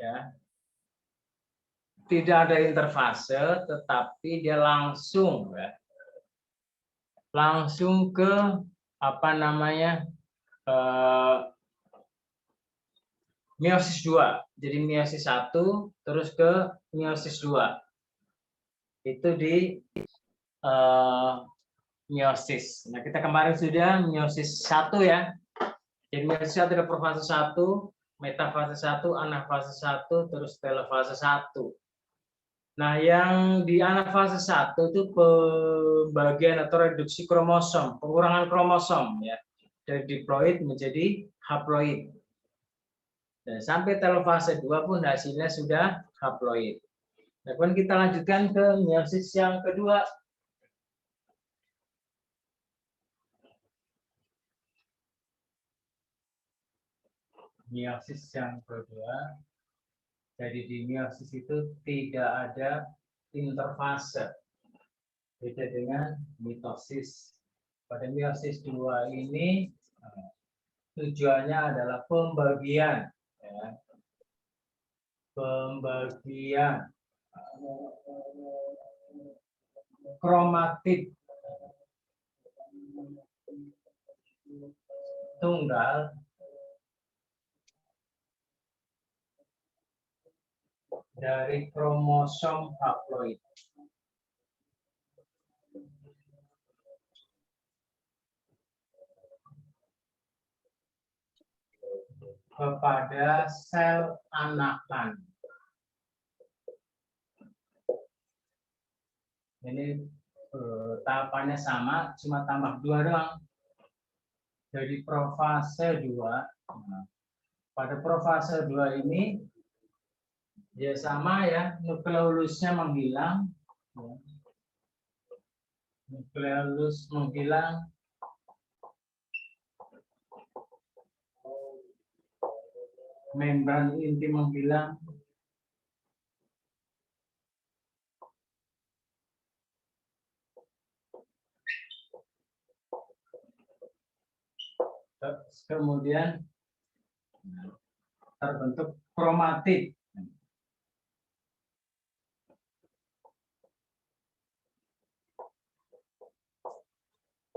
ya. Tidak ada interfase, tetapi dia langsung ya, langsung ke apa namanya meiosis 2. Jadi meiosis 1 terus ke meiosis 2. Itu di meiosis. Nah, kita kemarin sudah meiosis 1 ya. Jadi meiosis 1 ada profase 1, metafase 1, anafase 1, terus telofase 1. Nah, yang di anafase 1 itu pembagian atau reduksi kromosom, pengurangan kromosom ya. Dari diploid menjadi haploid. Dan sampai telofase 2 pun hasilnya sudah haploid. Nah, kemudian kita lanjutkan ke meiosis yang kedua. Meiosis yang kedua. Jadi di meiosis itu tidak ada interfase. Beda dengan mitosis. Pada meiosis 2 ini tujuannya adalah pembagian. Ya. Pembagian kromatid tunggal dari kromosom haploid. Kepada sel anakan. Ini tahapannya sama, cuma tambah 2 doang. Jadi profase 2. Pada profase 2 ini ya sama ya, nukleolusnya menghilang. Nukleolus menghilang. Membran inti menghilang. Kemudian terbentuk kromatid.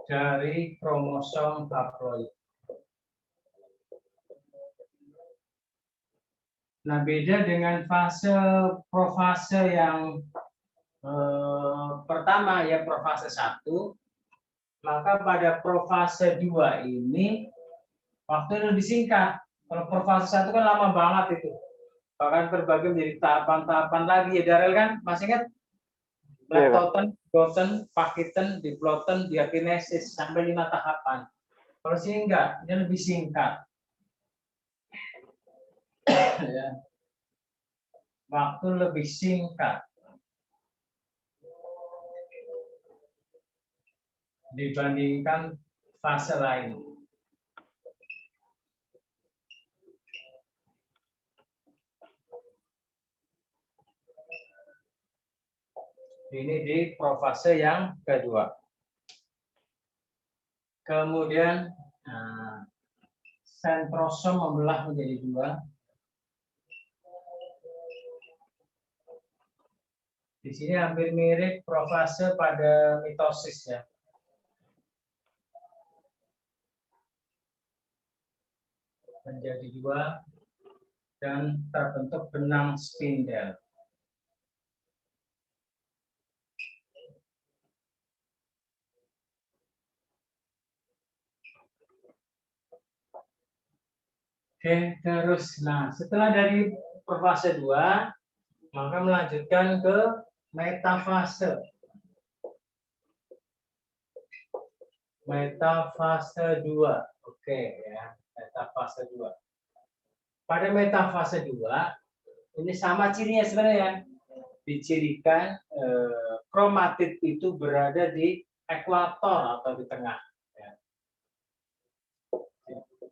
Dari kromosom haploid. Nah, beda dengan profase yang pertama ya, profase 1, maka pada profase 2 ini waktu lebih singkat. Kalau profase 1 kan lama banget itu. Bahkan terbagi menjadi tahapan-tahapan lagi ya, Darel kan? Masih ingat? Leptoten, goten, pakiten, diploten, diakinesis sampai 5 tahapan. Kalau sini enggak, ini lebih singkat. Ya. Waktu lebih singkat dibandingkan fase lain. Ini di profase yang kedua. Kemudian sentrosom membelah menjadi 2. Di sini hampir mirip profase pada mitosis ya. Menjadi 2 dan terbentuk benang spindel. Oke, terus nah setelah dari profase 2 maka melanjutkan ke metafase. Metafase 2. Oke ya, metafase 2. Pada metafase 2 ini sama cirinya sebenarnya. Dicirikan kromatid itu berada di ekuator atau di tengah. Ya.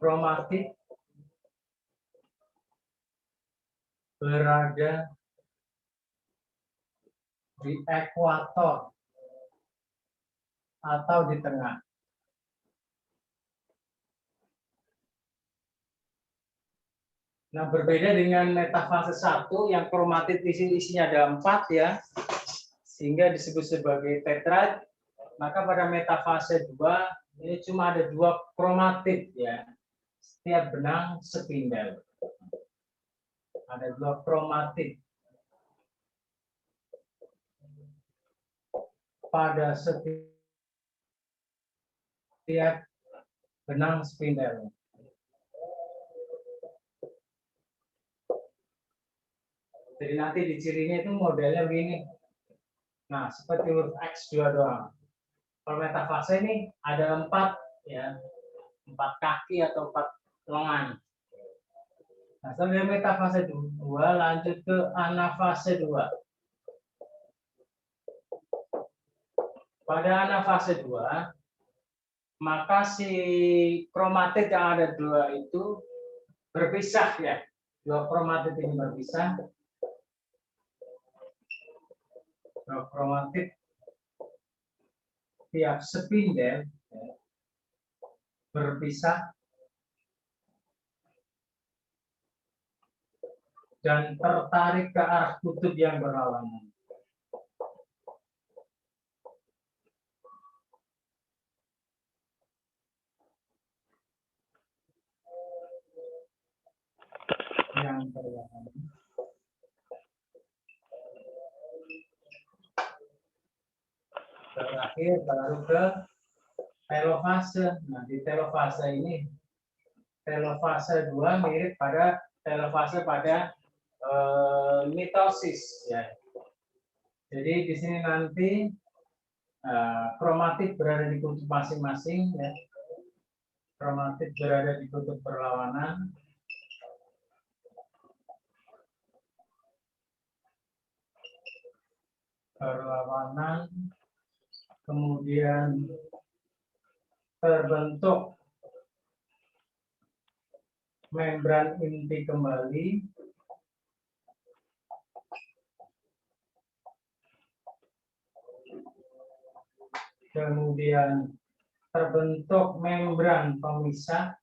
Kromatid berada di ekuator atau di tengah. Nah, berbeda dengan metafase 1 yang kromatid isinya ada 4 ya, sehingga disebut sebagai tetrad. Maka pada metafase 2 ini cuma ada 2 kromatid ya. Setiap benang spindel. Ada 2 kromatid pada setiap benang spindel. Jadi nanti di cirinya itu modelnya begini. Nah, seperti huruf X2 doang. Kalau metafase ini ada 4 ya, 4 kaki atau 4 lengan. Nah, sambil metafase 2 lanjut ke anafase 2. Pada anafase 2, maka si kromatid yang ada 2 itu berpisah ya. 2 kromatid ini berpisah. 2 kromatid tiap spindel ya, berpisah dan tertarik ke arah kutub yang berlawanan. Yang berlawanan. Terakhir baru ke telofase. Nah, di telofase ini, telofase 2 mirip pada telofase pada mitosis ya. Jadi di sini nanti kromatid berada di kutub masing-masing ya. Kromatid berada di kutub berlawanan. Berlawanan, kemudian terbentuk membran inti kembali. Kemudian terbentuk membran pemisah.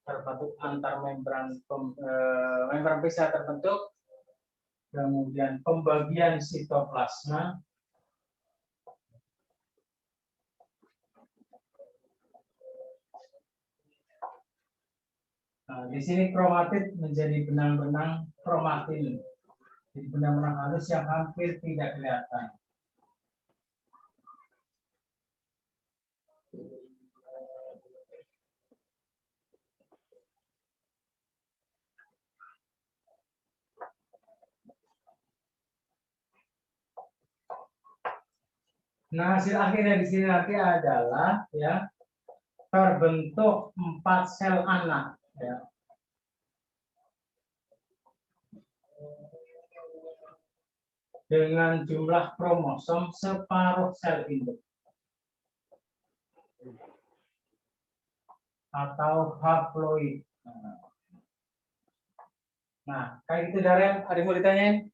Terbentuk antar membran membran pemisah terbentuk. Kemudian pembagian sitoplasma. Nah, di sini kromatid menjadi benang-benang kromatin. Jadi benang-benang halus yang hampir tidak kelihatan. Nah, hasil akhirnya di sini nanti adalah ya terbentuk 4 sel anak ya. Dengan jumlah kromosom separuh sel induk atau haploid. Nah, kayak gitu Darren, ada yang mau ditanyain?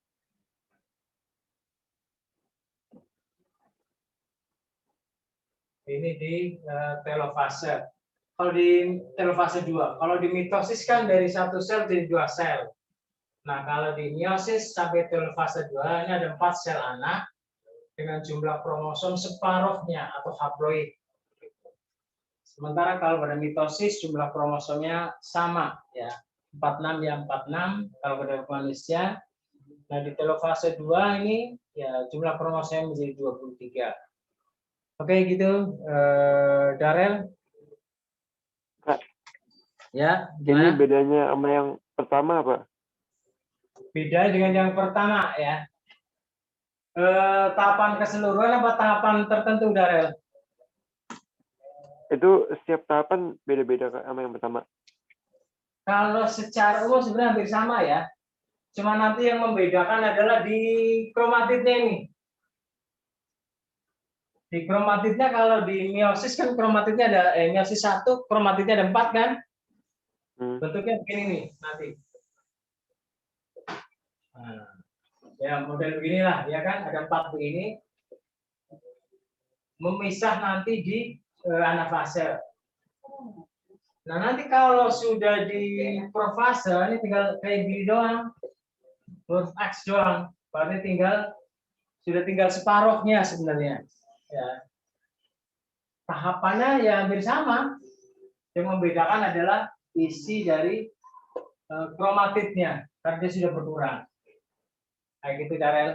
Ini di telofase. Kalau di telofase 2, kalau di mitosis kan dari 1 sel jadi 2 sel. Nah, kalau di meiosis sampai telofase 2 ini ada 4 sel anak dengan jumlah kromosom separuhnya atau haploid. Sementara kalau pada mitosis jumlah kromosomnya sama ya. 46 ya 46 kalau pada manusia. Nah, di telofase 2 ini ya jumlah kromosomnya menjadi 23. Oke gitu, Darel. Kak, Ya, ini bedanya sama yang pertama apa? Beda dengan yang pertama ya. Tahapan keseluruhan apa tahapan tertentu, Darel? Itu setiap tahapan beda-beda Kak sama yang pertama. Kalau secara umum sebenarnya hampir sama ya. Cuma nanti yang membedakan adalah di kromatidnya ini. Di kromatidnya kalau di meiosis kan kromatidnya ada meiosis 1, kromatidnya ada 4 kan? Bentuknya begini nih nanti. Nah, ya model beginilah ya kan, ada 4 begini. memisah nanti di anafase. Nah, nanti kalau sudah di profase, ini tinggal kayak gini doang, huruf X doang, berarti sudah tinggal separuhnya sebenarnya. Ya. Tahapannya ya hampir sama, yang membedakan adalah isi dari kromatidnya, karena dia sudah berkurang. Kayak gitu, Darel.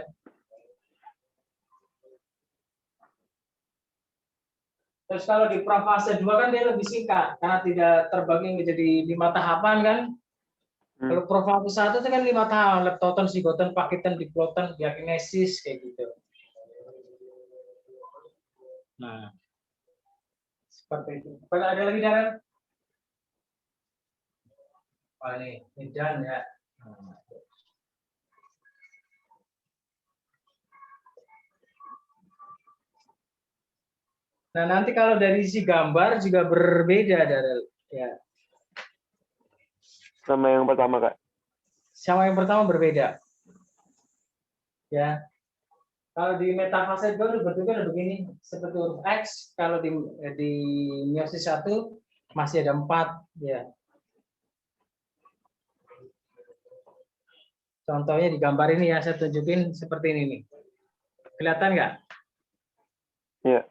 Terus kalau di prafase 2 kan dia lebih singkat, karena tidak terbagi menjadi 5 tahapan kan. Kalau prafase 1 itu kan 5 tahapan, leptoton, zigoton, pakiton, diploton, diakinesis, kayak gitu. Nah, seperti itu. Kalau ada lagi, Darel? Oh, ini dan ya. Nah, nanti kalau dari sisi gambar juga berbeda, Darel. Ya. Sama yang pertama, Kak. Sama yang pertama berbeda. Ya. Kalau di metafase 2 bentuknya udah begini, seperti huruf X. Kalau di meiosis 1 masih ada 4, ya. Contohnya di gambar ini ya, saya tunjukin seperti ini nih. Kelihatan nggak? Iya.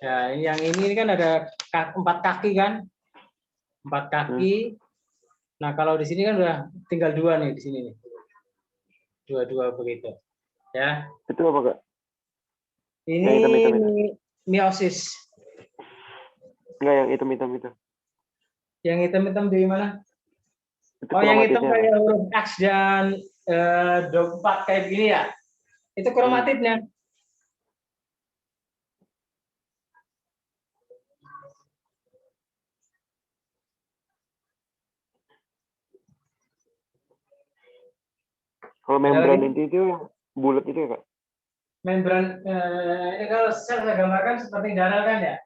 Ya, yang ini kan ada 4 kaki kan? 4 kaki. Nah, kalau di sini kan udah tinggal 2 nih di sini nih. 2 begitu. Ya. Itu apa, Kak? Ini Yang hitam-hitam itu. meiosis. Enggak, yang hitam-hitam itu. Yang hitam-hitam di mana? Itu Oh, yang hitam kromatidnya, kayak Kak. huruf X dan 4 kayak gini ya? Itu kromatidnya. Kalau membran inti itu bulat itu ya, Kak? Membran, ini kalau saya gambarkan seperti darah kan ya?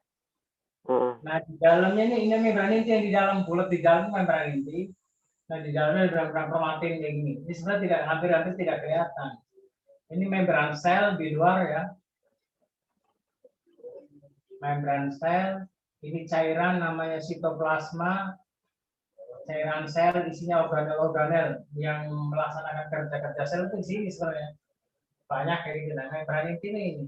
Nah, di dalamnya ini membran inti yang di dalam, bulat di dalam membran inti. Nah, di dalamnya membran kromatin kayak gini. Ini sebenarnya tidak, hampir-hampir tidak kelihatan. Ini membran sel di luar ya. Membran sel, ini cairan namanya sitoplasma. Cairan sel isinya organel-organel yang melaksanakan kerja-kerja sel itu di sini sebenarnya. Banyak kayak gitu. Nah, membran inti ini.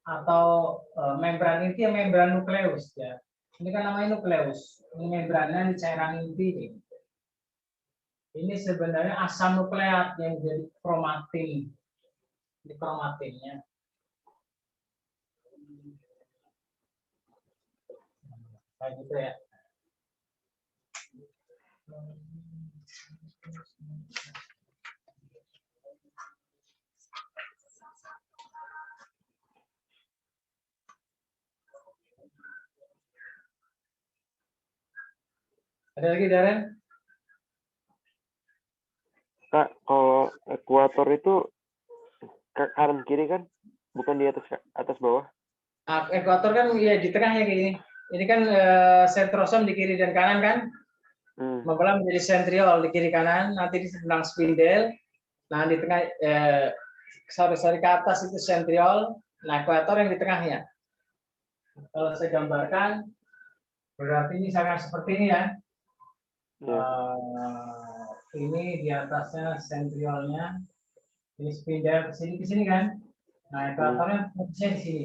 Atau membran inti ya membran nukleus ya. Ini kan namanya nukleus. Ini membrannya di cairan inti ini. Ini sebenarnya asam nukleat yang jadi kromatin. Di kromatinnya. Kayak gitu ya. Ada lagi, Darren? Kak, kalau ekuator itu kanan kiri kan? Bukan di atas bawah? Ekuator kan ya di tengahnya kayak gini. Ini kan sentrosom di kiri dan kanan kan? Membelah menjadi sentriol di kiri kanan, nanti di sebelah spindel. Nah, di tengah sari-sari ke atas itu sentriol. Nah, ekuator yang di tengahnya. Kalau saya gambarkan, berarti ini sangat seperti ini ya. Ini di atasnya sentriolnya, ini spindel ke sini kan. Nah, ekuatornya posisinya di sini.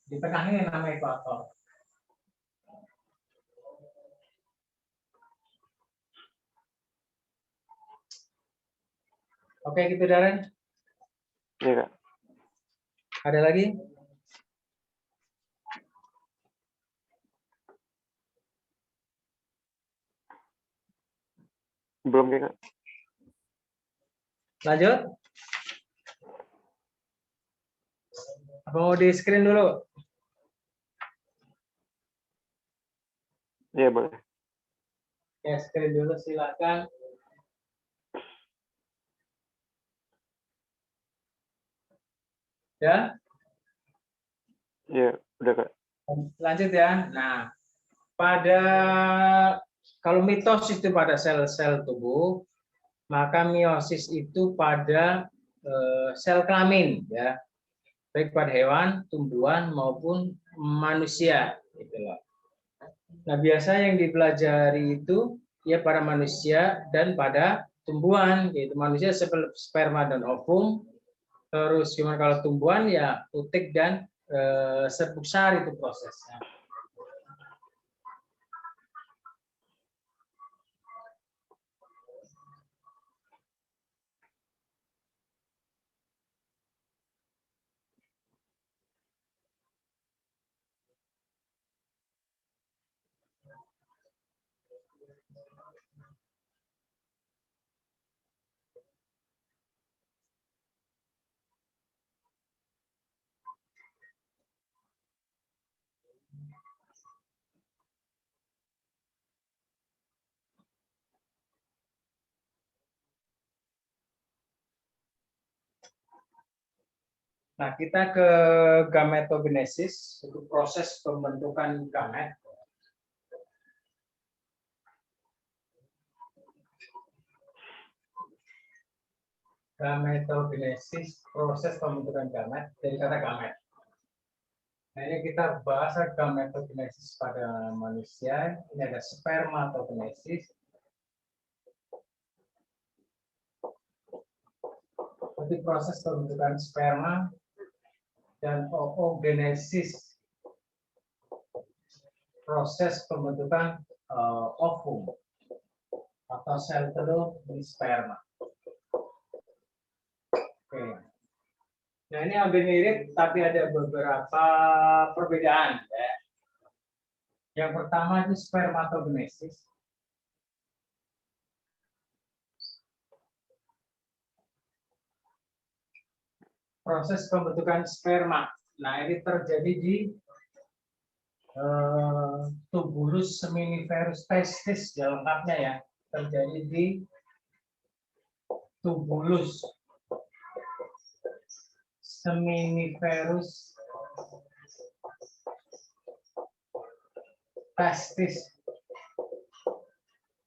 Di tengahnya yang namanya ekuator. Oke, gitu Darren. Iya, Kak. Ada lagi? Belum, Kak. Lanjut. Apa mau di screen dulu? Iya, boleh. Ya, screen dulu silakan. Ya? Iya, udah, Kak. Lanjut ya. Nah, kalau mitosis itu pada sel-sel tubuh, maka meiosis itu pada sel kelamin ya. baik pada hewan, tumbuhan maupun manusia. Gitu loh. Nah, biasa yang dipelajari itu ya pada manusia dan pada tumbuhan, yaitu manusia sperma dan ovum. Terus gimana kalau tumbuhan ya putik dan serbuk sari itu prosesnya. Nah, kita ke gametogenesis, itu proses pembentukan gamet. Gametogenesis, proses pembentukan gamet, dari kata gamet. Nah, ini kita bahas gametogenesis pada manusia. Ini ada spermatogenesis. Jadi proses pembentukan sperma dan oogenesis, proses pembentukan ovum atau sel telur di sperma. Oke. Nah, ini hampir mirip, tapi ada beberapa perbedaan. Ya. Yang pertama itu spermatogenesis. Proses pembentukan sperma. Nah, ini terjadi di tubulus seminiferus testis, ya lengkapnya ya. Terjadi di tubulus seminiferus testis,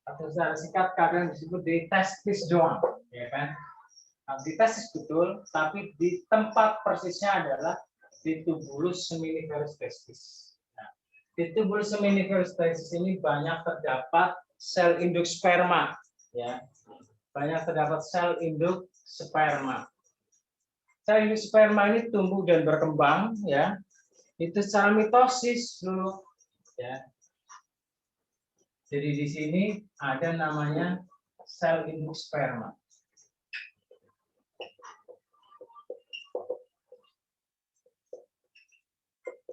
atau secara singkat kadang disebut di testis doang, ya kan? Nah, di testis betul, tapi di tempat persisnya adalah di tubulus seminiferus testis. Nah, di tubulus seminiferus testis ini banyak terdapat sel induk sperma, ya. Banyak terdapat sel induk sperma. Sel induk sperma ini tumbuh dan berkembang, ya. Itu secara mitosis dulu, ya. Jadi di sini ada namanya sel induk sperma.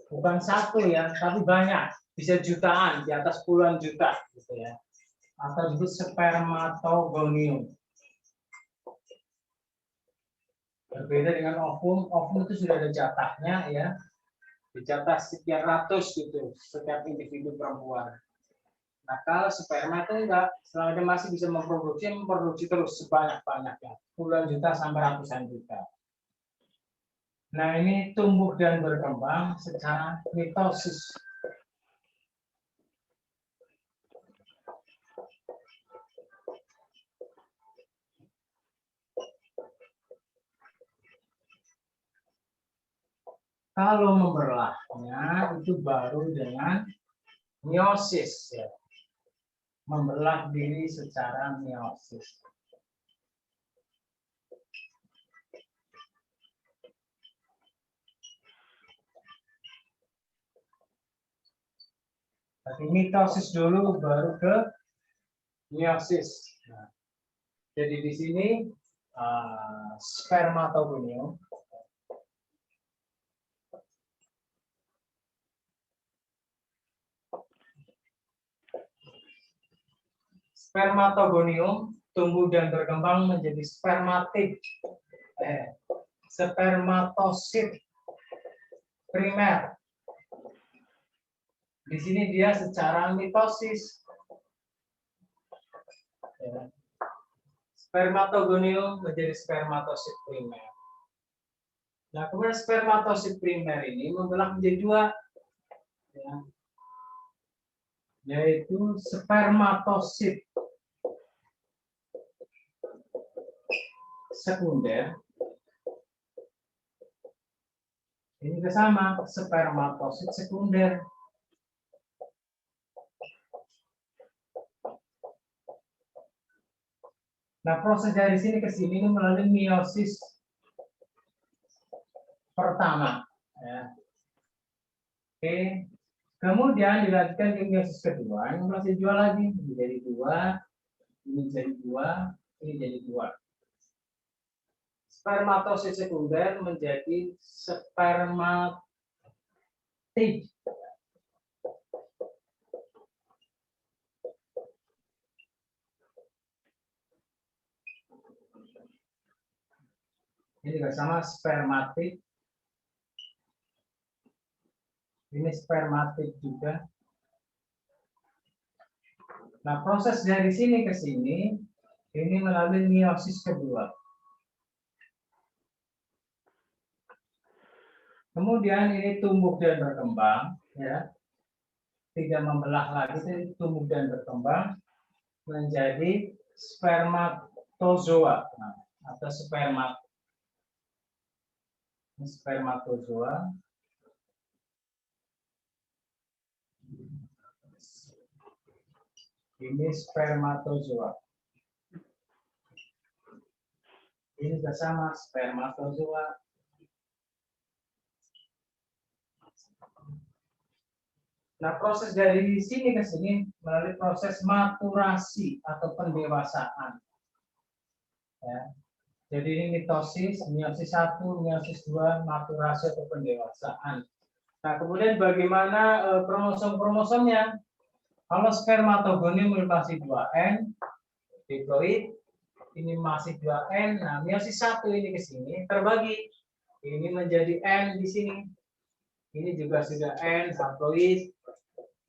Bukan satu ya, tapi banyak, bisa jutaan, di atas puluhan juta, gitu ya. Atau disebut spermatogonium. Berbeda dengan ovum, ovum itu sudah ada jatahnya ya, dijatah sekian ratus gitu, setiap individu perempuan. Nah, kalau sperma itu enggak, selama dia masih bisa memproduksi terus sebanyak-banyaknya, puluhan juta sampai ratusan juta. Nah, ini tumbuh dan berkembang secara mitosis. Kalau membelahnya itu baru dengan meiosis ya. Membelah diri secara meiosis. Tapi mitosis dulu baru ke meiosis. Nah, jadi di sini spermatogonium tumbuh dan berkembang menjadi spermatosit primer. Di sini dia secara mitosis. Ya. Spermatogonium menjadi spermatosit primer. Nah, kemudian spermatosit primer ini membelah menjadi dua, ya, yaitu spermatosit sekunder Ini juga sama, spermatosit sekunder. Nah, proses dari sini ke sini ini melalui meiosis pertama. Ya. Oke, kemudian dilanjutkan ke meiosis kedua. Ini masih dua lagi, ini jadi dua, ini jadi dua, ini jadi dua. Spermatosit sekunder menjadi spermatid. Ini juga sama spermatid. Ini spermatid juga. Nah, proses dari sini ke sini ini melalui meiosis kedua. Kemudian ini tumbuh dan berkembang, ya, tidak membelah lagi, ini tumbuh dan berkembang menjadi spermatozoa, nah, atau spermatozoa. Ini spermatozoa. Ini bersama spermatozoa. Nah, proses dari sini ke sini melalui proses maturasi atau pendewasaan. Ya. Jadi ini mitosis, meiosis 1, meiosis 2, maturasi atau pendewasaan. Nah, kemudian bagaimana kromosom-kromosomnya? Kalau spermatogonium masih 2N, diploid, ini masih 2N. Nah, meiosis 1 ini ke sini terbagi. Ini menjadi N di sini. Ini juga sudah N, haploid.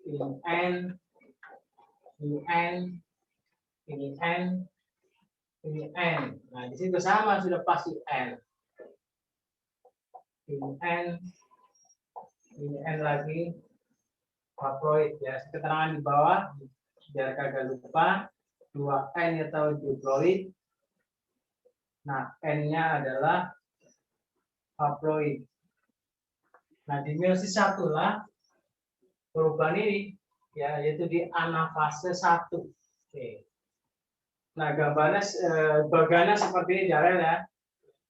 Ini N, ini N, ini N, ini N. Nah, di situ sama sudah pasti N. Ini N lagi, haploid ya. Keterangan di bawah, biar kagak lupa, 2N atau diploid. Nah, N-nya adalah haploid. Nah, di meiosis 1 lah perubahan ini, ya, yaitu di anafase 1. Oke. Nah, gambarnya seperti ini, Jarel ya.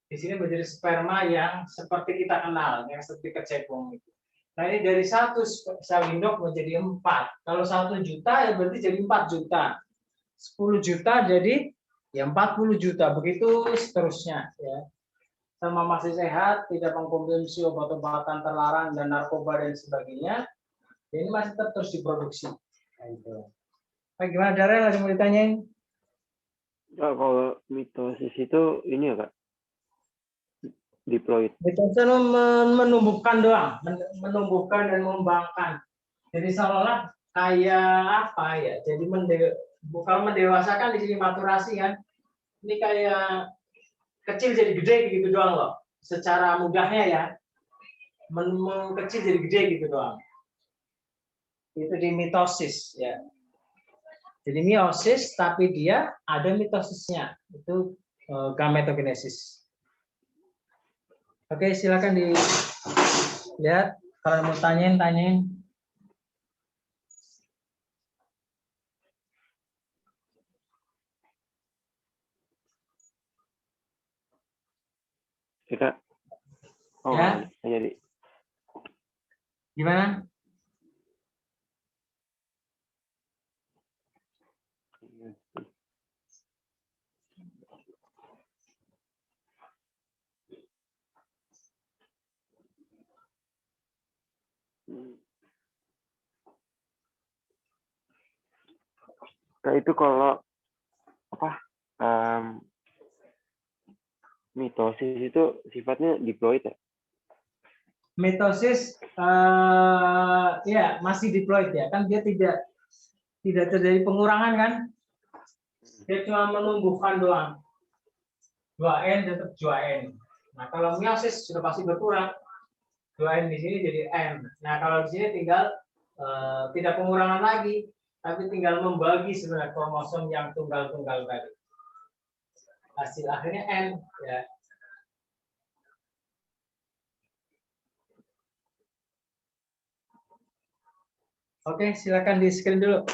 Di sini menjadi sperma yang seperti kita kenal, yang seperti kecebong itu. Nah, ini dari 1 sel induk menjadi 4. Kalau 1 juta ya berarti jadi 4 juta. 10 juta jadi ya 40 juta. Begitu seterusnya ya. Sama masih sehat, tidak mengkonsumsi obat-obatan terlarang dan narkoba dan sebagainya. Ini masih tetap terus diproduksi. Nah, itu. Nah, gimana Darel? Ada mau ditanyain? Oh, kalau mitosis itu ini ya Kak, diploid. Mitosis menumbuhkan doang, menumbuhkan dan mengembangkan. Jadi seolah-olah kayak apa ya? Jadi kalau mendewasakan di sini maturasi kan, ini kayak kecil jadi gede gitu doang loh. Secara mudahnya ya, kecil jadi gede gitu doang. Itu di mitosis ya. Jadi meiosis tapi dia ada mitosisnya. Itu gametogenesis. Oke, silakan dilihat. Kalau mau tanyain. Ya Kak. Oh, Ya. jadi. Gimana? Nah, itu kalau apa? Mitosis itu sifatnya diploid ya? Mitosis ya masih diploid ya, kan dia tidak terjadi pengurangan kan? Dia cuma menumbuhkan doang. 2N tetap 2N. Nah, kalau meiosis sudah pasti berkurang. 2N di sini jadi N. Nah, kalau di sini tinggal tidak pengurangan lagi, tapi tinggal membagi sebenarnya kromosom yang tunggal-tunggal tadi. Hasil akhirnya N ya. Oke, silakan di screen dulu.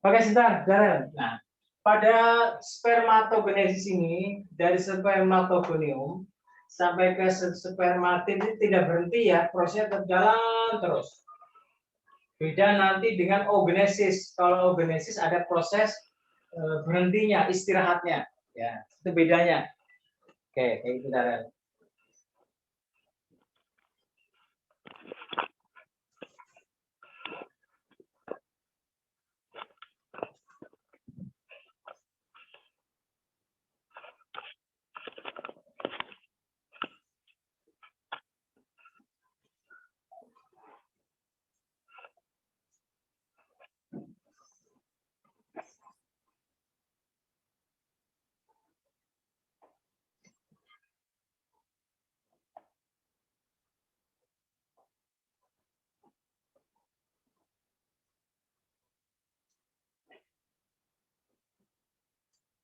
Oke, sebentar, Darren. Nah, pada spermatogenesis ini dari spermatogonium sampai ke spermatid ini tidak berhenti ya, prosesnya tetap jalan terus. Beda nanti dengan oogenesis. Kalau oogenesis ada proses berhentinya, istirahatnya, ya itu bedanya. Oke, kayak gitu Darren.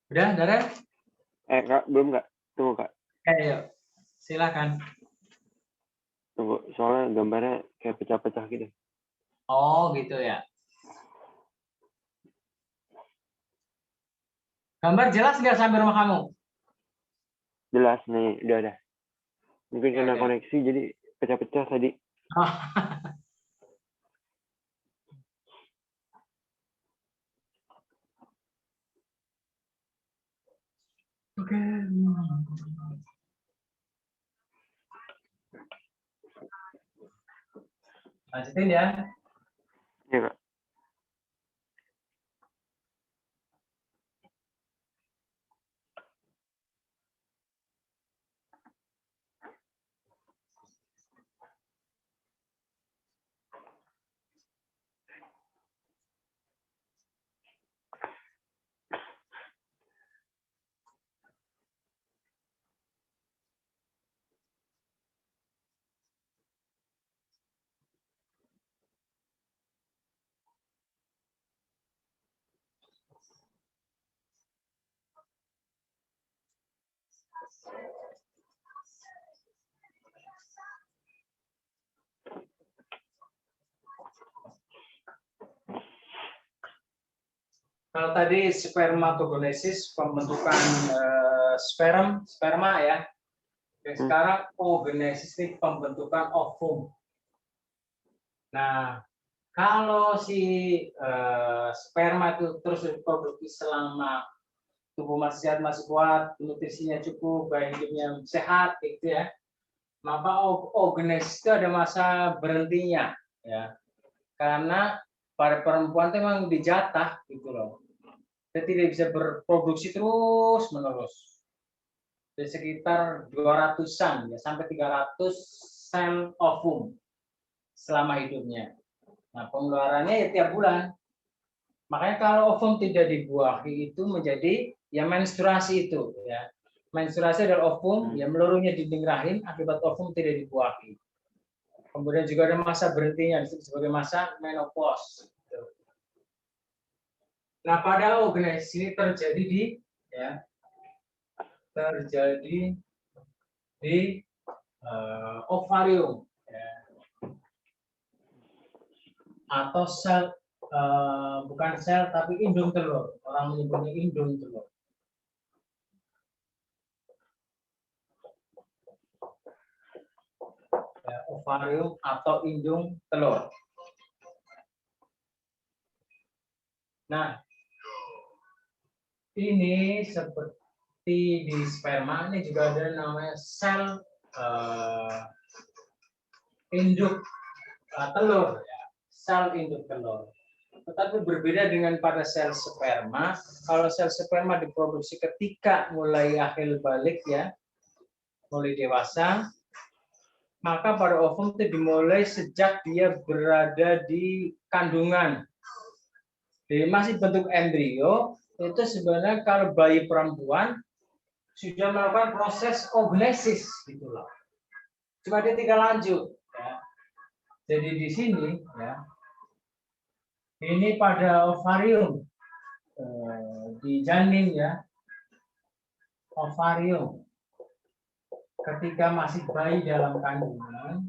Udah, Darren? Kak, belum Kak. Tunggu Kak. Yuk. Silakan. Tunggu, soalnya gambarnya kayak pecah-pecah gitu. Oh, gitu ya. Gambar jelas nggak sampai rumah kamu? Jelas nih, udah. Mungkin karena Oke. koneksi jadi pecah-pecah tadi. Oh. Oke. Lanjutin ya. Iya Kak. Kalau tadi spermatogenesis pembentukan sperma ya. Sekarang oogenesis ini pembentukan ovum. Nah, kalau si sperma itu terus diproduksi selama tubuh masih sehat, masih kuat, nutrisinya cukup, gaya hidupnya sehat, gitu ya. Maka oogenesis itu ada masa berhentinya, ya. Karena pada perempuan itu memang dijatah, gitu loh. Dia tidak bisa berproduksi terus menerus. Jadi sekitar 200-an ya sampai 300 sel ovum selama hidupnya. Nah, pengeluarannya ya tiap bulan. Makanya kalau ovum tidak dibuahi itu menjadi ya menstruasi itu ya. Menstruasi adalah ovum ya meluruhnya dinding rahim akibat ovum tidak dibuahi. Kemudian juga ada masa berhentinya disebut sebagai masa menopause. Nah, pada oogenesis ini terjadi di ovarium ya. Atau sel bukan sel tapi indung telur. Orang menyebutnya indung telur. Ya, ovarium atau indung telur. Nah, ini seperti di sperma ini juga ada namanya sel induk telur, ya. Sel induk telur. Tetapi berbeda dengan pada sel sperma. Kalau sel sperma diproduksi ketika mulai akhir balik ya, mulai dewasa, maka pada ovum itu dimulai sejak dia berada di kandungan. Jadi masih bentuk embrio, itu sebenarnya kalau bayi perempuan sudah melakukan proses oogenesis gitu loh. Cuma dia tinggal lanjut. Ya. Jadi di sini ya, ini pada ovarium di janin ya, ovarium ketika masih bayi dalam kandungan,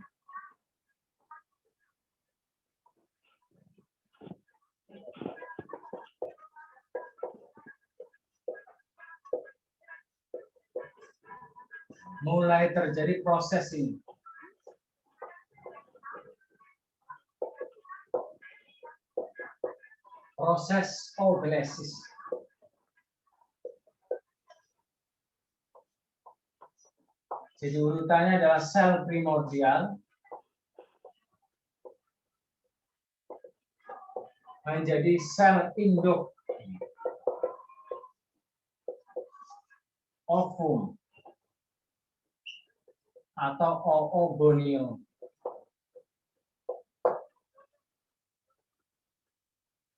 mulai terjadi proses ini. Proses oogenesis. Jadi urutannya adalah sel primordial menjadi sel induk ovum atau oogonium.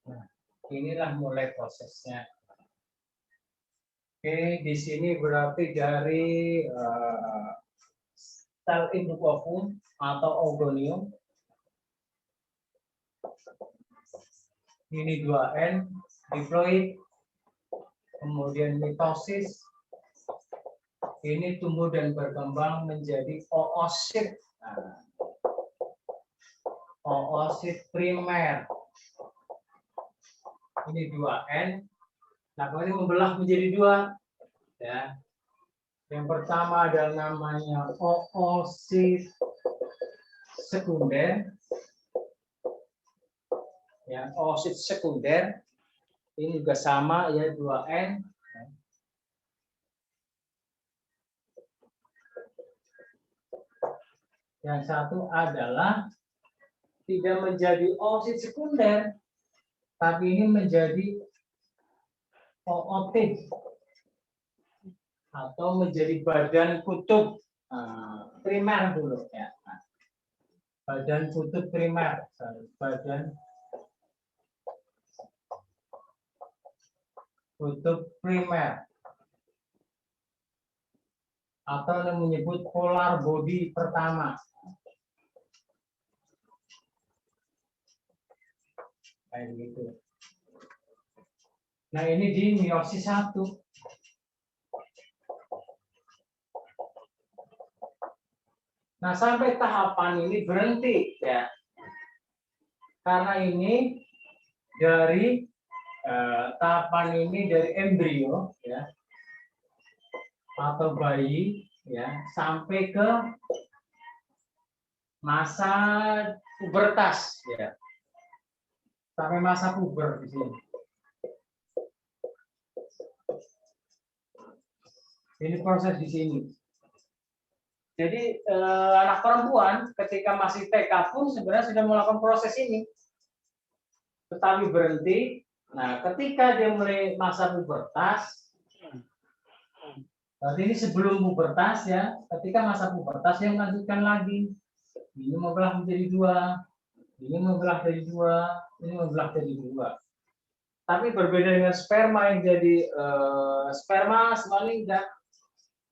Nah, inilah mulai prosesnya. Oke, di sini berarti dari sel induk ovum atau oogonium. Ini 2N, diploid, kemudian mitosis. Ini tumbuh dan berkembang menjadi oosit. Nah, oosit primer. Ini 2N. Nah, kemudian membelah menjadi 2. Ya. Yang pertama adalah namanya oosit sekunder. Ya, oosit sekunder. Ini juga sama ya 2N. Yang satu adalah tidak menjadi oosit sekunder, tapi ini menjadi ootit atau menjadi badan kutub primer dulu ya. Badan kutub primer, badan kutub primer, atau yang menyebut polar body pertama. Kayak gitu. Nah, ini di meiosis 1. Nah, sampai tahapan ini berhenti ya. Karena ini dari tahapan ini dari embrio ya atau bayi ya sampai ke masa pubertas ya. Sampai masa puber di sini. Ini proses di sini. Jadi anak perempuan ketika masih TK pun sebenarnya sudah melakukan proses ini, tetapi berhenti. Nah, ketika dia mulai masa pubertas, berarti ini sebelum pubertas ya. Ketika masa pubertas dia melanjutkan lagi. Ini membelah menjadi 2, ini membelah jadi 2, ini membelah jadi 2. Tapi berbeda dengan sperma yang jadi sperma sebenarnya enggak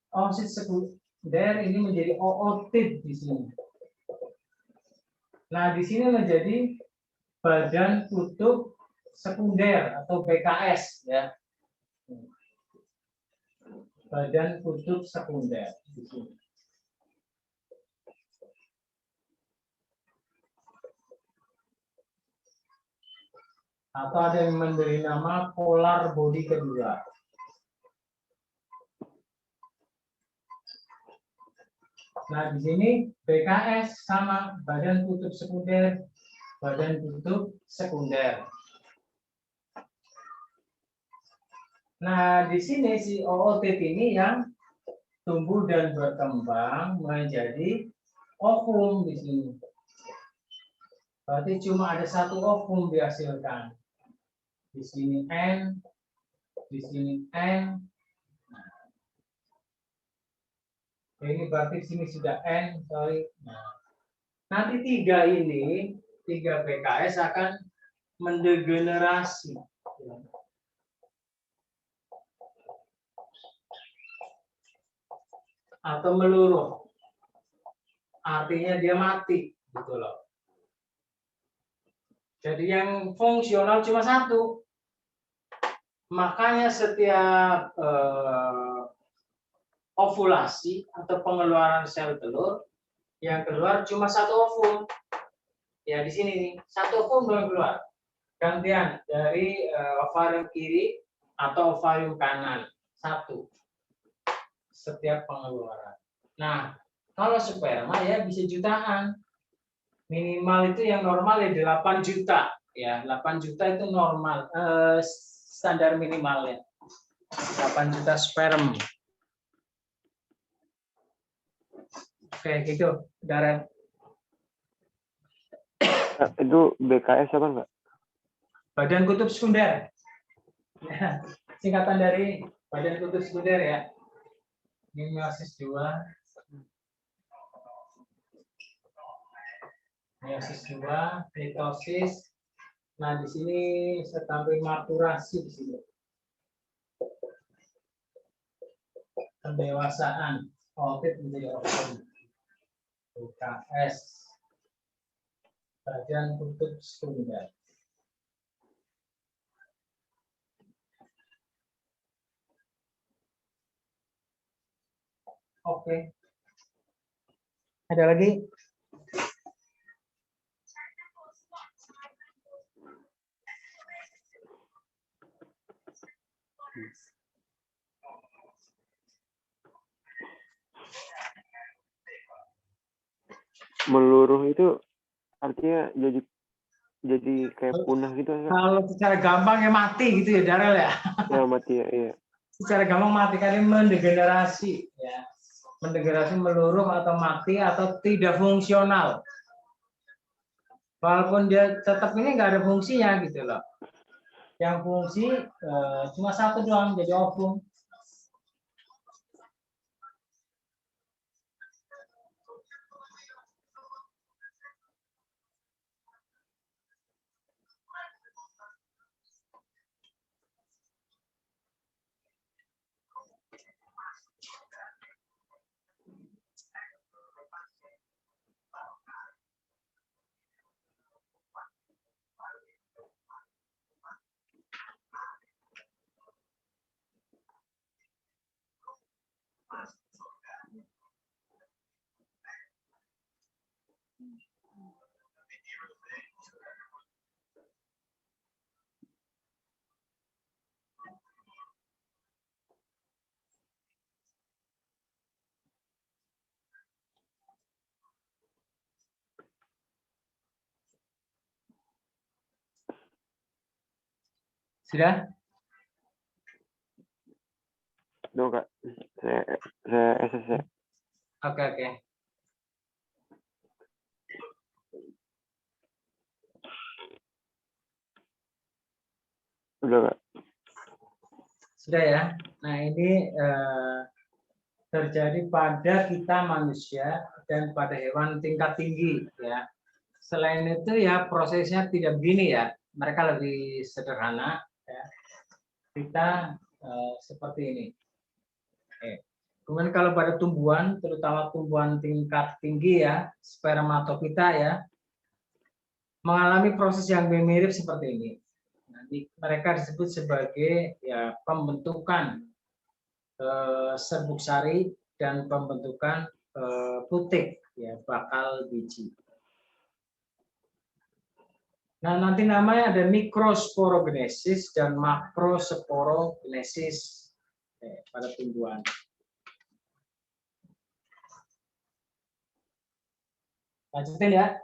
oosit sekunder, ini menjadi ootit di sini. Nah, di sini menjadi badan kutub sekunder atau BKS ya. Badan kutub sekunder di sini. Atau ada yang memberi nama polar body kedua. Nah, di sini BKS sama badan kutub sekunder, badan kutub sekunder. Nah, di sini si ootit ini yang tumbuh dan berkembang menjadi ovum di sini. Berarti cuma ada satu ovum dihasilkan. Di sini N, di sini N. Ini berarti sini sudah N, sorry. Nah, nanti 3 ini, 3 PKS akan mendegenerasi. Atau meluruh. Artinya dia mati, gitu loh. Jadi yang fungsional cuma 1. Makanya setiap ovulasi atau pengeluaran sel telur, yang keluar cuma 1 ovum. Ya di sini nih, 1 ovum belum keluar. Gantian dari ovarium kiri atau ovarium kanan, 1 setiap pengeluaran. Nah, kalau sperma ya bisa jutaan. Minimal itu yang normal ya 8 juta. Ya, 8 juta itu normal, standar minimalnya. 8 juta sperm. Oke, gitu, Darren. Itu BKS apa enggak? Badan kutub sekunder. Ya, singkatan dari badan kutub sekunder ya. Ini meiosis 2. Meiosis 2, mitosis. Nah, di sini saya tampil maturasi di sini. Pendewasaan, outfit menjadi ovum. BKS. Badan kutub sekunder. Oke. Ada lagi? Meluruh itu artinya jadi kayak punah gitu kan? Kalau secara gampang ya mati gitu ya, Darel ya. Ya mati ya, iya. Secara gampang mati karena mendegenerasi ya. Mendegenerasi, meluruh atau mati atau tidak fungsional. Walaupun dia tetap ini nggak ada fungsinya gitu loh. Yang fungsi cuma satu doang, jadi ovum. Sudah? Tuh Kak, saya SSC. Oke. Udah Kak. Sudah ya. Nah, ini terjadi pada kita manusia dan pada hewan tingkat tinggi ya. Selain itu ya prosesnya tidak begini ya. Mereka lebih sederhana ya. Kita seperti ini. Oke. Kemudian kalau pada tumbuhan, terutama tumbuhan tingkat tinggi ya, spermatofita ya, mengalami proses yang mirip seperti ini. Nanti mereka disebut sebagai ya pembentukan serbuk sari dan pembentukan putik ya bakal biji. Nah, nanti namanya ada mikrosporogenesis dan makrosporogenesis pada tumbuhan. Lanjutin ya.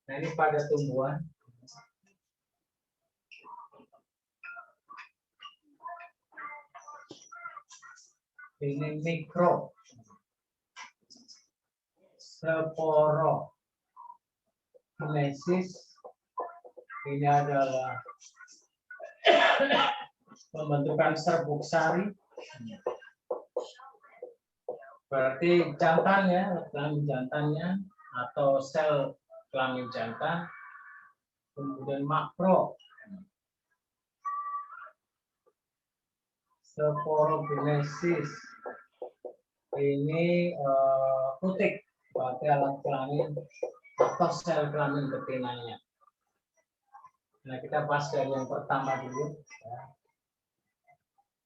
Nah, ini pada tumbuhan. Ini mikro sporogenesis Ini adalah pembentukan serbuk sari. Berarti jantannya, kelamin jantannya atau sel kelamin jantan. Kemudian makro. Sporogenesis. Ini putik, berarti alat kelamin atau sel kelamin betinanya. Nah, kita bahas dari yang pertama dulu. Ya.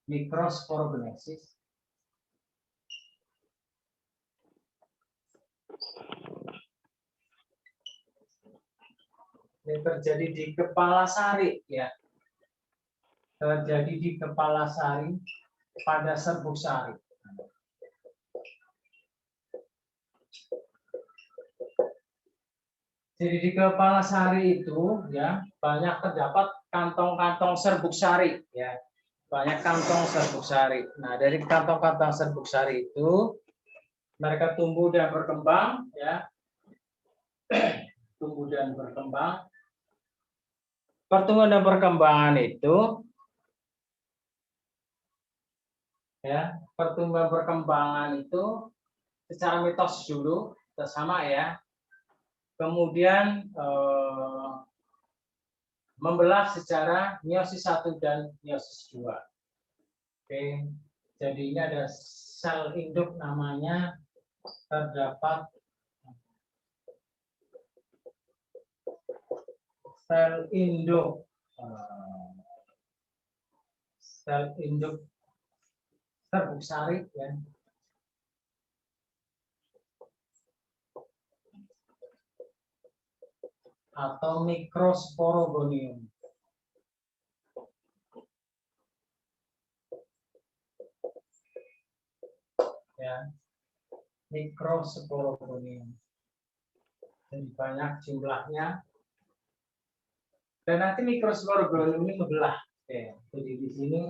Mikrosporogenesis. Ini terjadi di kepala sari, ya. Terjadi di kepala sari pada serbuk sari. Jadi di kepala sari itu, ya, banyak terdapat kantong-kantong serbuk sari, ya. Banyak kantong serbuk sari. Nah, dari kantong-kantong serbuk sari itu mereka tumbuh dan berkembang, ya. Tumbuh dan berkembang. Pertumbuhan dan perkembangan itu, ya, pertumbuhan perkembangan itu secara mitosis dulu, sama ya. Kemudian membelah secara meiosis 1 dan meiosis 2. Oke, jadi ini ada sel induk namanya terdapat sel induk serbuk sari, ya. Atau mikrosporogonium. Ya, mikrosporogonium. Jadi banyak jumlahnya. Dan nanti mikrosporogonium ini membelah. Oke, jadi di sini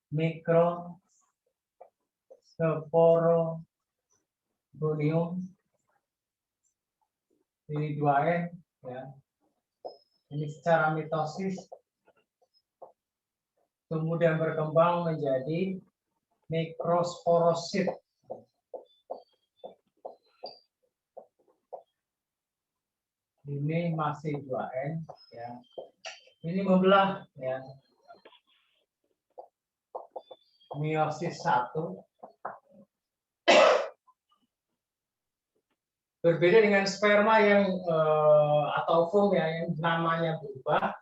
mikrosporogonium ini 2N, ya. Ini secara mitosis kemudian berkembang menjadi mikrosporosit. Ini masih 2N, ya. Ini membelah, ya. Meiosis 1. Berbeda dengan sperma yang atau ovum, ya, yang namanya berubah.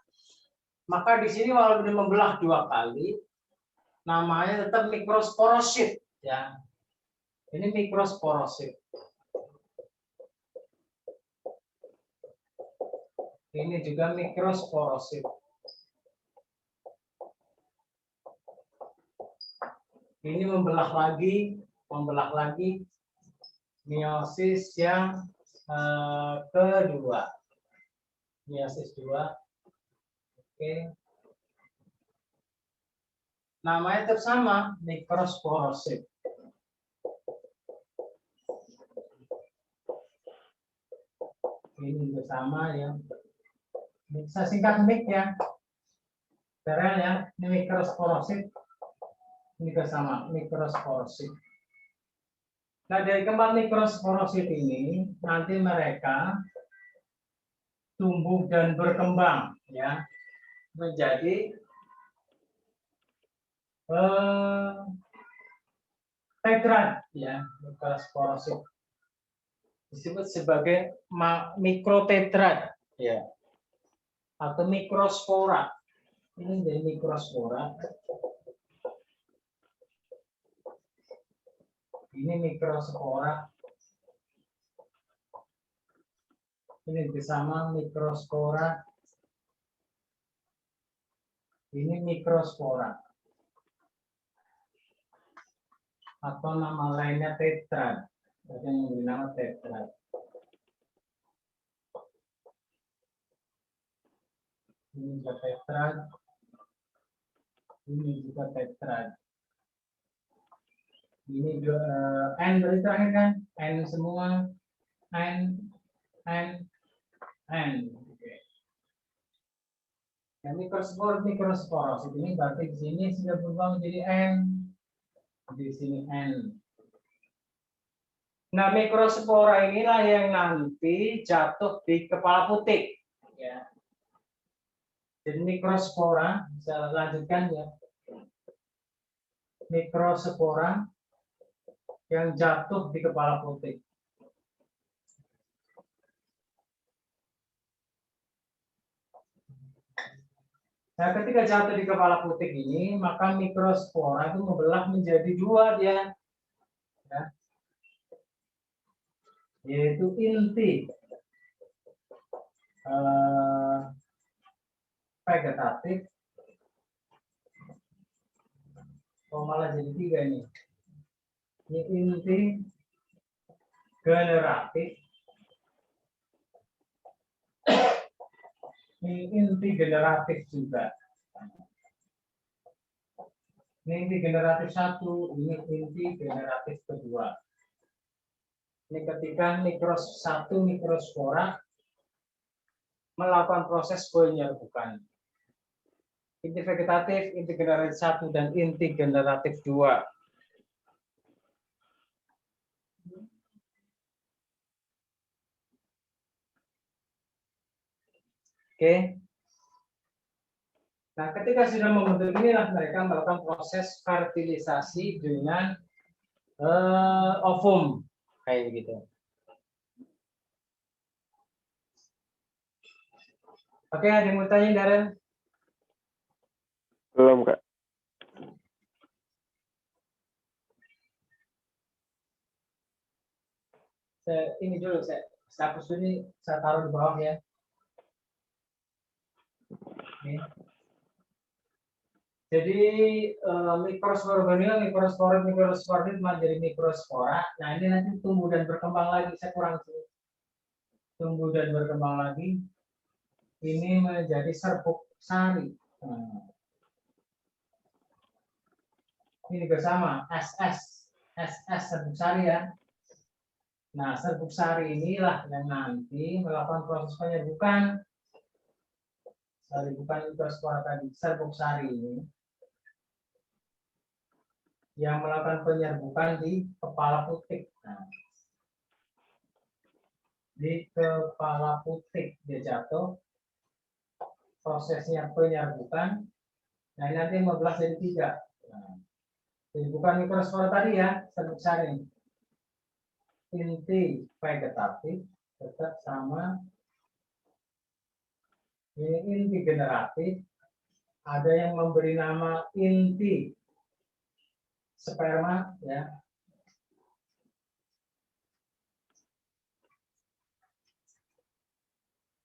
Maka di sini walaupun membelah 2 kali, namanya tetap mikrosporosit, ya. Ini mikrosporosit. Ini juga mikrosporosit. Ini membelah lagi meiosis yang kedua. Meiosis 2. Oke. Namanya tetap sama, mikrosporosit. Ini juga sama, ya. Bisa singkat mik, ya. Terel, ya. Ini mikrosporosit. Ini juga sama, mikrosporosit. Nah, dari kembang mikrosporosit ini nanti mereka tumbuh dan berkembang, ya, menjadi tetrad, ya, mikrosporosit. Disebut sebagai mikrotetrad, ya, atau mikrospora. Ini jadi mikrospora. Ini mikrospora. Ini bersama mikrospora. Ini mikrospora. Atau nama lainnya tetrad. Ada yang memberi nama tetrad. Ini juga tetrad. Ini juga tetrad. Ini N berarti terakhir kan? N semua. N. Oke. Nah, mikrosporosit ini berarti di sini sudah berubah menjadi N. Di sini N. Nah, mikrospora inilah yang nanti jatuh di kepala putik. Ya. Jadi mikrospora, bisa lanjutkan ya. Mikrospora yang jatuh di kepala putik. Nah, ketika jatuh di kepala putik ini, maka mikrospora itu membelah menjadi dua dia. Ya. Yaitu inti vegetatif, malah jadi tiga ini. Ini inti generatif, ini inti generatif juga. Ini inti generatif satu, ini inti generatif kedua. Ini ketika mikrospora melakukan proses penyerbukan. Inti vegetatif, inti generatif satu, dan inti generatif dua. Oke. Nah, ketika sudah membentuk inilah mereka melakukan proses fertilisasi dengan ovum kayak begitu. Oke, ada yang mau tanya, Darren? Belum, Kak. Ini dulu, hapus ini saya taruh di bawah ya. Oke. Jadi mikrospora menjadi mikrospora. Nah, ini nanti tumbuh dan berkembang lagi. Saya kurang tumbuh dan berkembang lagi. Ini menjadi serbuk sari. Nah, ini juga sama, SS serbuk sari ya. Nah, serbuk sari inilah yang nanti melakukan proses penyerbukan. Bukan mikrospora tadi, serbuk sari ini yang melakukan penyerbukan di kepala putik. Nah, di kepala putik dia jatuh, prosesnya penyerbukan. Nah, ini nanti 15 jadi 3. Nah, jadi bukan mikrospora tadi ya, serbuk sari. Inti vegetatif tetap sama. Ini inti generatif. Ada yang memberi nama inti sperma ya.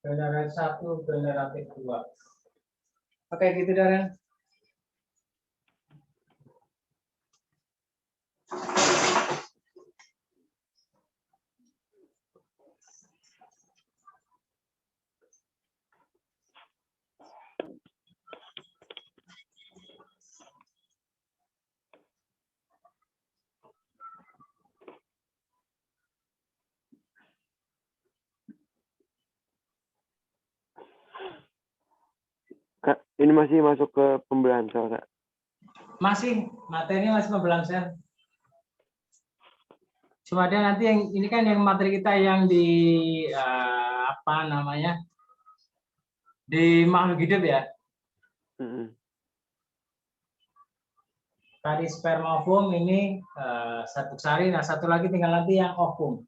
Generatif 1, generatif 2. Oke, gitu Darren. Kak, ini masih masuk ke pembelahan sel, Kak? Masih, materi masih pembelahan sel. Cuma ada nanti yang ini kan yang materi kita yang di apa namanya, di makhluk hidup ya. Tadi sperma ovum, ini serbuk sari. Nah, satu lagi tinggal nanti yang ovum.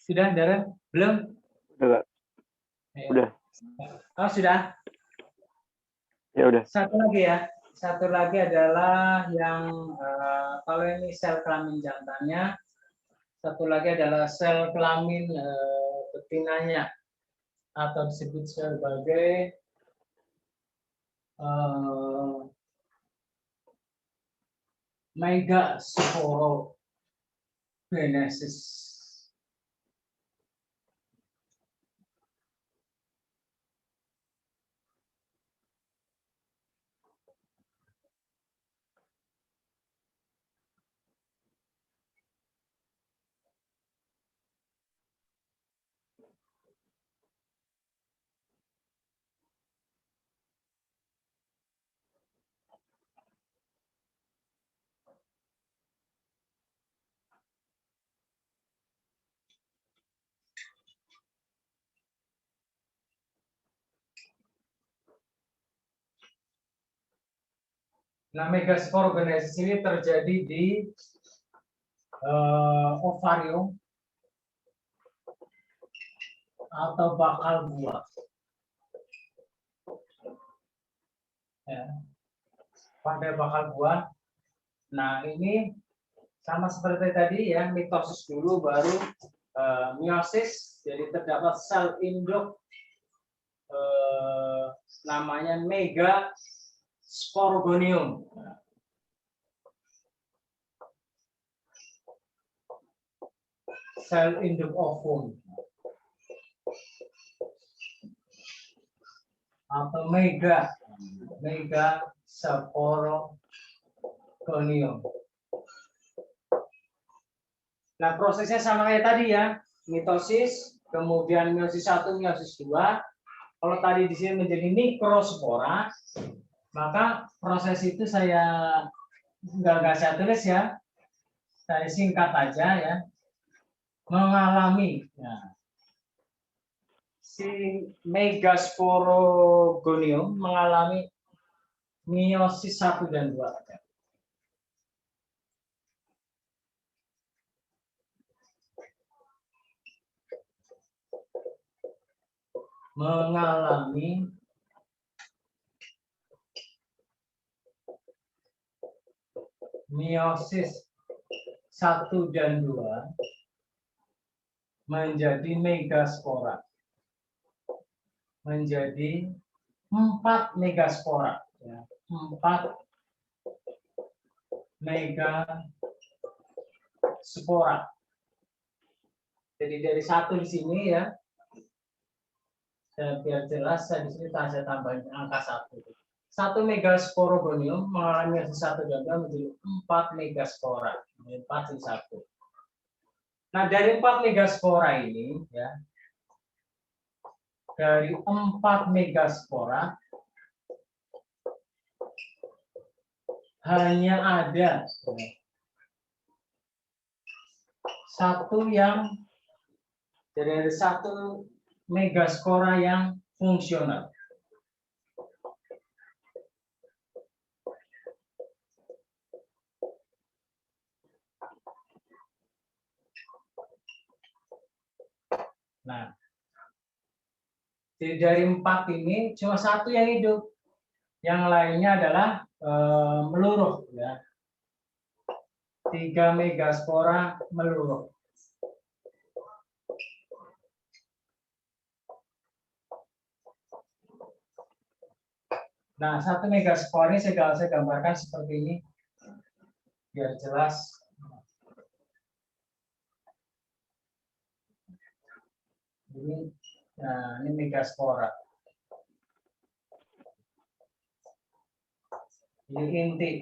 Sudah, Darren? Belum? Udah, Kak. Ya. Udah. Oh, sudah. Ya udah. Satu lagi ya. Satu lagi adalah yang kalau ini sel kelamin jantannya, satu lagi adalah sel kelamin betinanya atau disebut sebagai megasporogenesis. Nah, megasporogenesis ini terjadi di ovarium atau bakal buah. Ya. Pada bakal buah. Nah, ini sama seperti tadi ya, mitosis dulu baru meiosis. Jadi terdapat sel induk namanya megasporogonium. Sel induk ovum atau megasporogonium. Nah, prosesnya sama kayak tadi ya, mitosis, kemudian meiosis 1, meiosis 2. Kalau tadi di sini menjadi mikrospora, maka proses itu saya nggak saya tulis ya, saya singkat aja ya, mengalami. Nah, si megasporogonium mengalami meiosis 1 dan 2. Mengalami meiosis 1 dan 2 menjadi megaspora. Menjadi 4 megaspora. Ya, 4 megaspora. Jadi dari 1 di sini ya, biar jelas saya di sini saya tambahin angka 1. 1 megasporogonium mengalami meiosis 1 dan 2 menjadi 4 megaspora. 4 di 1. Nah, dari 4 megaspora ini ya, dari 4 megaspora hanya ada satu yang dari 1 megaspora yang fungsional. Nah, jadi dari 4 ini cuma 1 yang hidup, yang lainnya adalah meluruh ya. 3 megaspora meluruh. Nah, 1 megaspora ini saya gambarkan seperti ini biar jelas. Ini, nah, ini megaspora. Ini inti.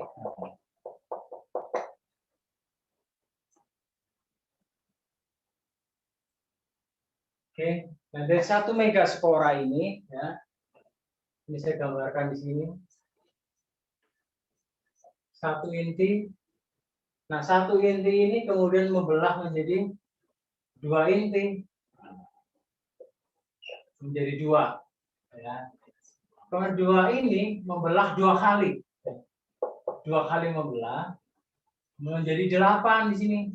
Oke, nah dari 1 megaspora ini ya, ini saya gambarkan di sini. 1 inti. Nah, 1 inti ini kemudian membelah menjadi 2 inti. Menjadi 2. Ya. Kedua ini membelah 2 kali. 2 kali membelah menjadi 8 di sini.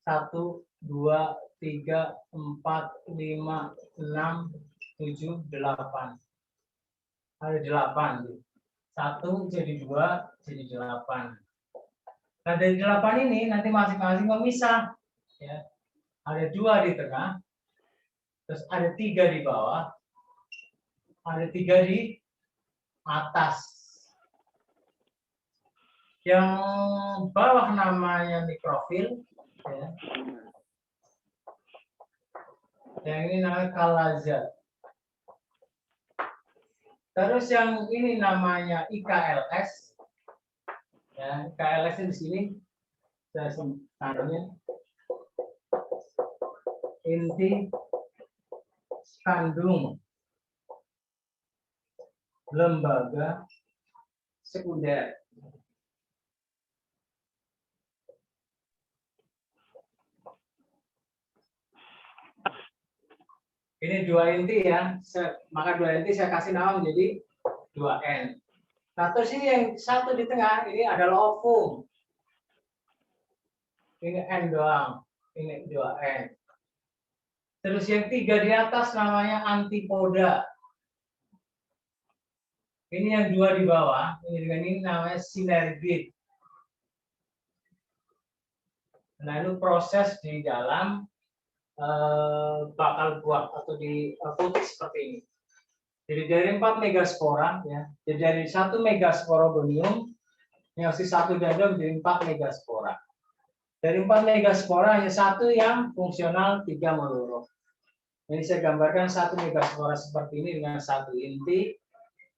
1, 2, 3, 4, 5, 6, 7, 8. Ada 8. 1 jadi 2 jadi 8. Nah, dari 8 ini nanti masing-masing memisah. Ya. Ada 2 di tengah, terus ada 3 di bawah, ada 3 di atas. Yang bawah namanya mikrofil, ya. Yang ini namanya kalaza. Terus yang ini namanya IKLS. Ya, IKLS di sini saya namanya inti kandung lembaga sekunder. Ini 2 inti ya, maka 2 inti saya kasih nama menjadi 2N. Nah, terus ini yang satu di tengah, ini adalah ovum. Ini N doang, ini 2N. Terus yang 3 di atas namanya antipoda. Ini yang 2 di bawah, ini dengan ini namanya sinergit. Nah, itu proses di dalam bakal buah atau di putih seperti ini. Jadi dari 4 megaspora, ya, jadi dari 1 megasporogonium, meiosis 1 ganda menjadi 4 megaspora. Dari 4 megaspora hanya 1 yang fungsional, 3 meluruh. Ini saya gambarkan 1 megaspora seperti ini dengan 1 inti.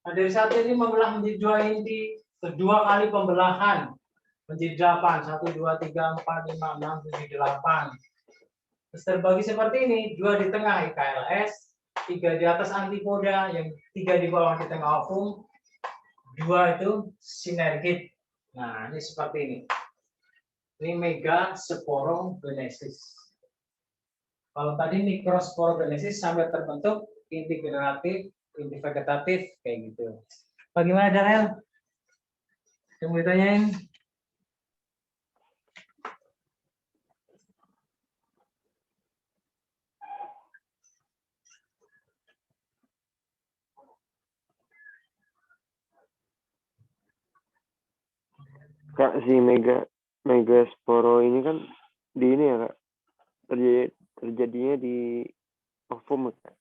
Nah, dari 1 ini membelah menjadi 2 inti, kedua kali pembelahan menjadi 8, 1, 2, 3, 4, 5, 6, 7, 8. Terus terbagi seperti ini, 2 di tengah IKLS, 3 di atas antipoda, yang 3 di bawah di tengah ovum, 2 itu sinergit. Nah, ini seperti ini. Ini megasporogenesis. Kalau tadi mikrosporogenesis sampai terbentuk inti generatif, inti vegetatif, kayak gitu. Bagaimana, Darel? Yang mau ditanyain? Kak, si megasporo ini kan di ini ya, Kak. Terjadinya di ovum, Kak.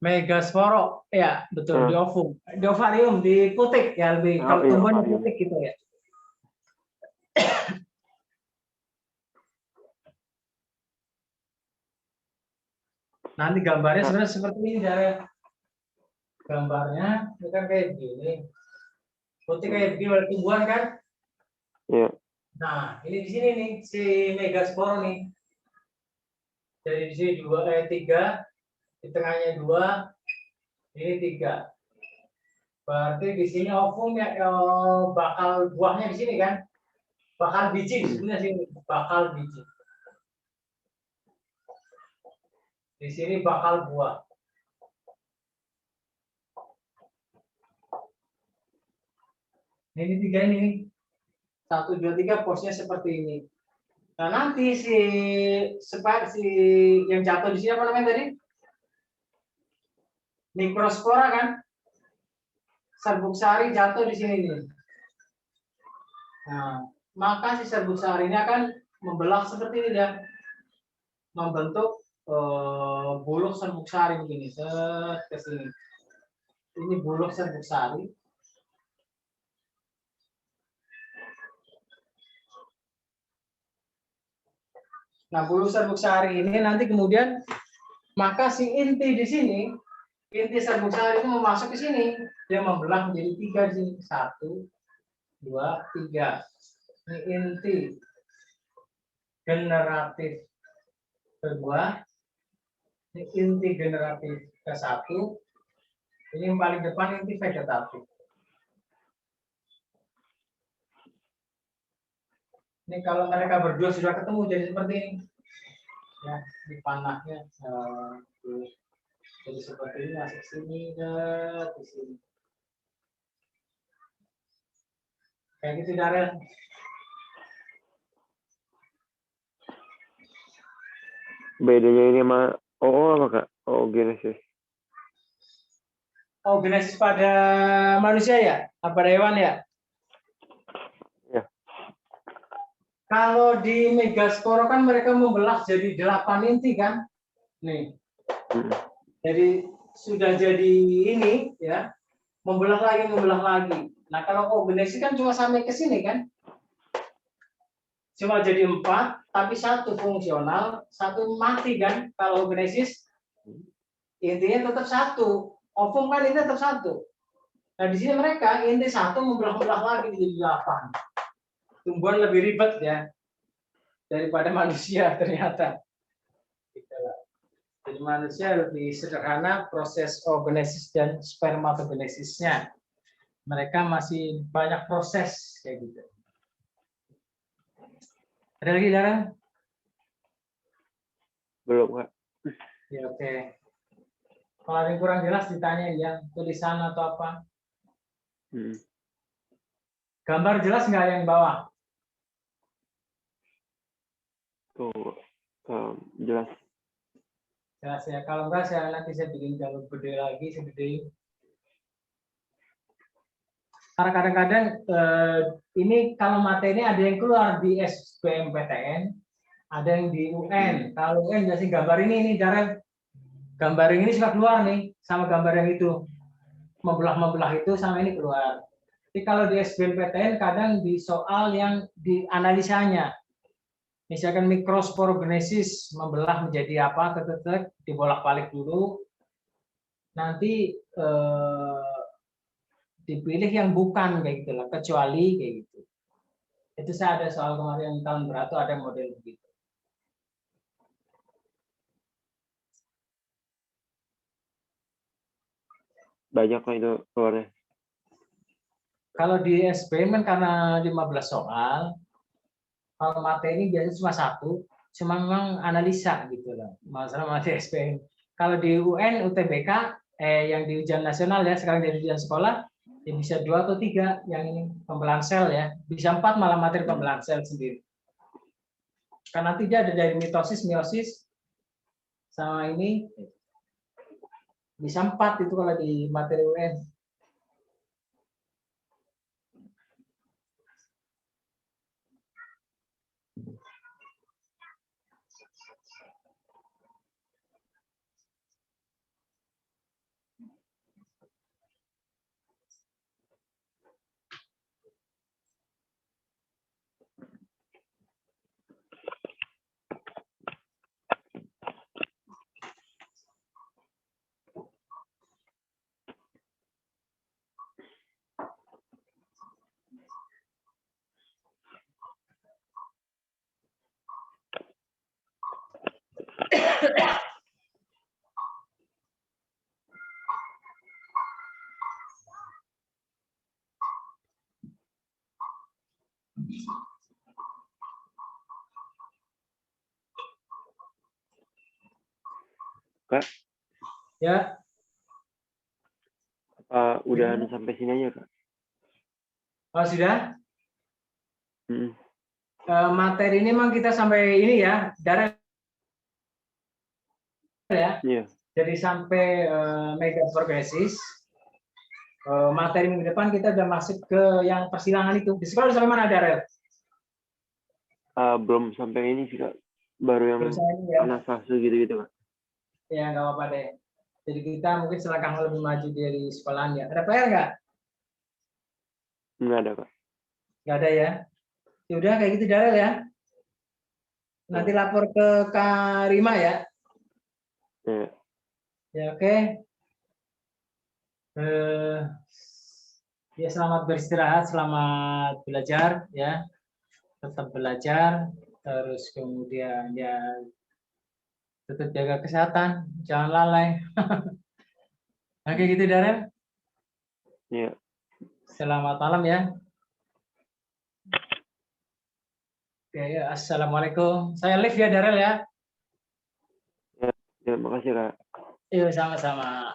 Megasporo, ya betul, di ovum, di ovarium, di putik ya lebih, kalau iya, tumbuhan di ovarium. putik gitu ya. Nanti gambarnya sebenarnya seperti ini, Darel. Gambarnya itu kan kayak gini. Putih kayak begini, ada tumbuhan kan? Iya. Nah, ini di sini nih si megasporo nih. Jadi di sini 3, di tengahnya 2, ini 3. Berarti di sini ovum ya, bakal buahnya di sini kan? Bakal biji sebenarnya sini, bakal biji. Di sini bakal buah. Ini 3 ini. 1, 2, 3 posnya seperti ini. Nah, nanti si yang jatuh di sini apa namanya tadi? Mikrospora kan? Serbuk sari jatuh di sini nih. Nah, maka si serbuk sari ini akan membelah seperti ini dan membentuk buluk serbuk sari begini, ke sini. Ini buluk serbuk sari. Nah, buluk serbuk sari ini nanti kemudian maka si inti di sini, inti serbuk sari itu memasuk ke sini, dia membelah menjadi 3 di sini. 1, 2, 3. Ini inti generatif kedua, ini inti generatif ke-1, ini yang paling depan inti vegetatif. Ini kalau mereka berdua sudah ketemu jadi seperti ini, ya, di panahnya jadi seperti ini, masuk sini di sini, kayak gitu, Darel. Bedanya ini sama OO apa Kak? Oogenesis. Oogenesis pada manusia ya? Apa pada hewan ya? Ya. Kalau di megaspora kan mereka membelah jadi 8 inti kan? Nih. Jadi sudah jadi ini ya, membelah lagi. Nah, kalau oogenesis kan cuma sampai ke sini kan? Cuma jadi 4, tapi 1 fungsional, 1 mati kan? Kalau oogenesis intinya tetap 1. Ovum kan ini tetap 1. Nah, di sini mereka inti 1 membelah-belah lagi jadi 8. Tumbuhan lebih ribet ya daripada manusia ternyata. Jadi manusia lebih sederhana proses oogenesis dan spermatogenesisnya. Mereka masih banyak proses kayak gitu. Ada lagi, Dara? Belum Kak. Ya, oke. Kalau ada yang kurang jelas ditanya yang tulisan atau apa. Gambar jelas nggak yang bawah? Tuh, jelas. Jelas ya. Kalau enggak, nanti saya bikin gambar gede lagi, saya gedein. Karena kadang-kadang ini kalau materi ada yang keluar di SBMPTN, ada yang di UN. Kalau UN biasanya gambar ini Darren. Gambar ini suka keluar nih sama gambar yang itu. Membelah itu sama ini keluar. Tapi kalau di SBMPTN kadang di soal yang di analisanya. Misalkan mikrosporogenesis membelah menjadi apa, dibolak-balik dulu. Nanti dipilih yang bukan kayak gitu lah, kecuali kayak gitu. Itu saya ada soal kemarin tahun berapa ada model begitu. Banyak lah itu keluarnya. Kalau di SBM kan karena 15 soal, kalau materi biasanya cuma 1, cuma memang analisa gitu lah. Masalah materi SBM. Kalau di UN, UTBK, yang di ujian nasional ya, sekarang dari ujian sekolah, ya bisa 2 atau 3 yang ini pembelahan sel ya. Bisa 4 malah materi pembelahan sel sendiri. Kan nanti dia ada dari mitosis, meiosis, sama ini bisa 4 itu kalau di materi UN. Kak? Ya. Udah sampai sini aja Kak? Oh, sudah? Hmm. Materi ini memang kita sampai ini ya, Darren ya. Iya. Jadi sampai megaprogresis. Materi minggu depan kita udah masuk ke yang persilangan itu. Di sekolah sampai mana, Darren? Belum sampai ini sih Kak. Baru yang anafase gitu-gitu Kak. Ya, nggak apa-apa deh. Jadi kita mungkin selangkah lebih maju dari sekolahan ya. Ada PR nggak? Nggak ada Kak. Nggak ada ya. Ya udah kayak gitu Darel ya. Nanti lapor ke Kak Rima ya. Ya. Ya oke. Ya selamat beristirahat, selamat belajar ya. Tetap belajar, terus kemudian ya tetap jaga kesehatan, jangan lalai. Oke gitu Darel. Iya. Selamat malam ya. Oke, ya, assalamualaikum. Saya live ya Darel ya. Ya, makasih Kak. Iya sama-sama.